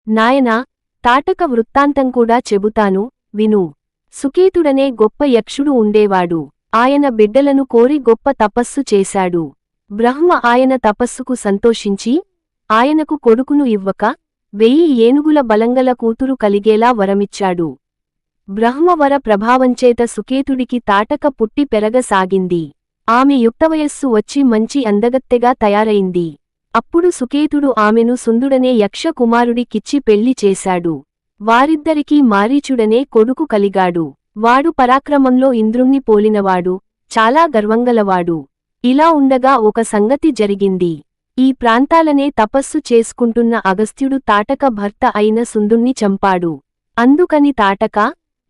నాయనా, తాటక వృత్తాంతం కూడా చెబుతాను, విను. సుకేతుడనే గొప్ప యక్షుడు ఉండేవాడు. ఆయన బిడ్డలను కోరి గొప్ప తపస్సు చేశాడు. బ్రహ్మ ఆయన తపస్సుకు సంతోషించి ఆయనకు కొడుకును ఇవ్వక 1000 ఏనుగుల బలంగల కూతురు కలిగేలా వరమిచ్చాడు. బ్రహ్మవర ప్రభావంచేత సుకేతుడికి తాటక పుట్టి పెరగసాగింది. ఆమె యుక్తవయస్సు వచ్చి మంచి అందగత్తెగా తయారైంది. అప్పుడు సుకేతుడు ఆమెను సుందుడనే యక్ష కుమారుడికిచ్చి పెళ్లి చేశాడు. వారిద్దరికీ మారీచుడనే కొడుకు కలిగాడు. వాడు పరాక్రమంలో ఇంద్రుణ్ణి పోలినవాడు, చాలా గర్వంగలవాడు. ఇలా ఉండగా ఒక సంగతి జరిగింది. ఈ ప్రాంతాలనే తపస్సు చేసుకుంటున్న అగస్త్యుడు తాటక భర్త అయిన సుందుణ్ణి చంపాడు. అందుకని తాటక,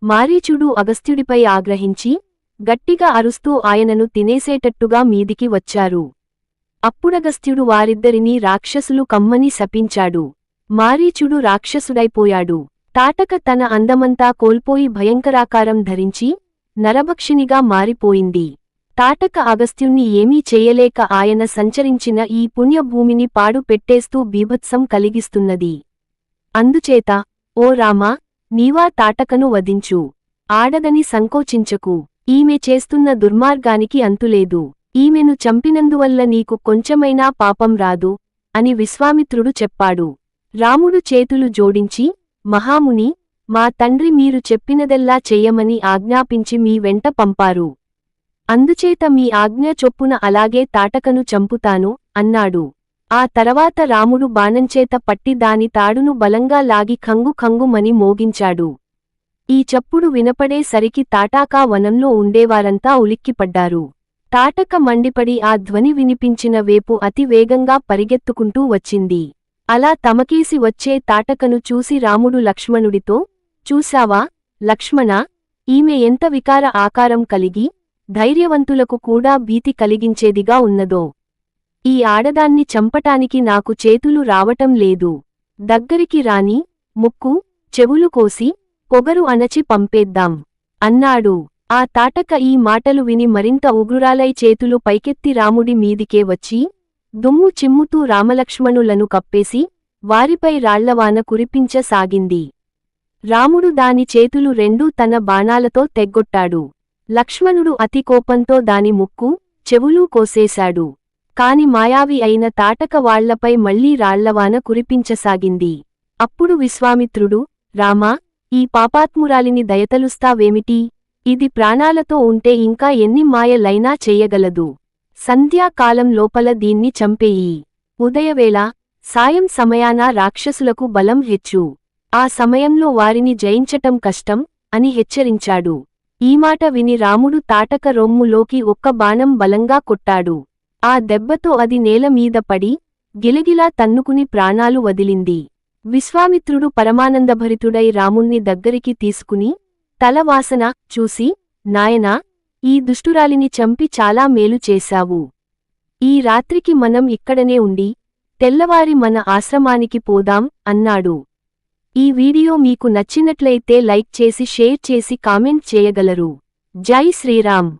మారీచుడు అగస్త్యుడిపై ఆగ్రహించి గట్టిగా అరుస్తూ ఆయనను తినేసేటట్టుగా మీదికి వచ్చారు. అప్పుడగస్త్యుడు వారిద్దరినీ రాక్షసులు కమ్మని శపించాడు. మారీచుడు రాక్షసుడైపోయాడు. తాటక తన అందమంతా కోల్పోయి భయంకరాకారం ధరించి నరభక్షినిగా మారిపోయింది. తాటక అగస్త్యుణ్ణి ఏమీ చేయలేక ఆయన సంచరించిన ఈ పుణ్యభూమిని పాడు పెట్టేస్తూ బీభత్సం కలిగిస్తున్నది. అందుచేత, ఓ రామా, నీవా తాటకను వధించు. ఆడదని సంకోచించకు. ఈమె చేస్తున్న దుర్మార్గానికి అంతులేదు. ఈమెను చంపినందువల్ల నీకు కొంచెమైనా పాపం రాదు అని విశ్వామిత్రుడు చెప్పాడు. రాముడు చేతులు జోడించి, మహాముని, మా తండ్రి మీరు చెప్పినదెల్లా చెయ్యమని ఆజ్ఞాపించి మీ వెంట పంపారు. అందుచేత మీ ఆజ్ఞ చొప్పున అలాగే తాటకను చంపుతాను అన్నాడు. ఆ తర్వాత రాముడు బాణంచేత పట్టి దాని తాడును బలంగా లాగి ఖంగు ఖంగుమని మోగించాడు. ఈ చప్పుడు వినపడే సరికి తాటాకా వనంలో ఉండేవారంతా ఉలిక్కిపడ్డారు. తాటక మండిపడి ఆ ధ్వని వినిపించిన వేపు అతి వేగంగా పరిగెత్తుకుంటూ వచ్చింది. అలా తమకేసి వచ్చే తాటకను చూసి రాముడు లక్ష్మణుడితో, చూశావా, లక్ష్మణా, ఈమె ఎంత వికార ఆకారం కలిగి ధైర్యవంతులకు కూడా భీతి కలిగించేదిగా ఉన్నదో. ఈ ఆడదాన్ని చంపటానికి నాకు చేతులు రావటం లేదు. దగ్గరికి రాని, ముక్కు, చెవులు కోసి పొగరు అణచి పంపేద్దాం అన్నాడు. ఆ తాటక ఈ మాటలు విని మరింత ఉగ్రురాలై చేతులు పైకెత్తి రాముడి మీదికే వచ్చి దుమ్ము చిమ్ముతూ రామలక్ష్మణులను కప్పేసి వారిపై రాళ్లవాన కురిపించసాగింది. రాముడు దాని చేతులు రెండూ తన బాణాలతో తెగ్గొట్టాడు. లక్ష్మణుడు అతి కోపంతో దాని ముక్కు, చెవులూ కోసేశాడు. కాని మాయావి అయిన తాటక వాళ్లపై మళ్లీ రాళ్లవాన కురిపించసాగింది. అప్పుడు విశ్వామిత్రుడు, రామా, ఈ పాపాత్మురాలిని దయతలుస్తావేమిటి? ఇది ప్రాణాలతో ఉంటే ఇంకా ఎన్ని మాయలైనా చెయ్యగలదు. సంధ్యాకాలం లోపల దీన్ని చంపేయి. ఉదయవేళ, సాయం సమయాన రాక్షసులకు బలం హెచ్చు. ఆ సమయంలో వారిని జయించటం కష్టం అని హెచ్చరించాడు. ఈ మాట విని రాముడు తాటక రొమ్ములోకి ఒక్క బాణం బలంగా కొట్టాడు. ఆ దెబ్బతో అది నేల మీద పడి గిలగిలా తన్నుకుని ప్రాణాలు వదిలింది. విశ్వామిత్రుడు పరమానందభరితుడై రాముణ్ణి దగ్గరికి తీసుకుని తల వాసన చూసి, నాయనా, ఈ దుష్టురాలిని చంపి చాలా మేలు చేశావు. ఈ రాత్రికి మనం ఇక్కడనే ఉండి తెల్లవారి మన ఆశ్రమానికి పోదాం అన్నాడు. ఈ వీడియో మీకు నచ్చినట్లయితే లైక్ చేసి షేర్ చేసి కామెంట్ చేయగలరు. జై శ్రీరామ్.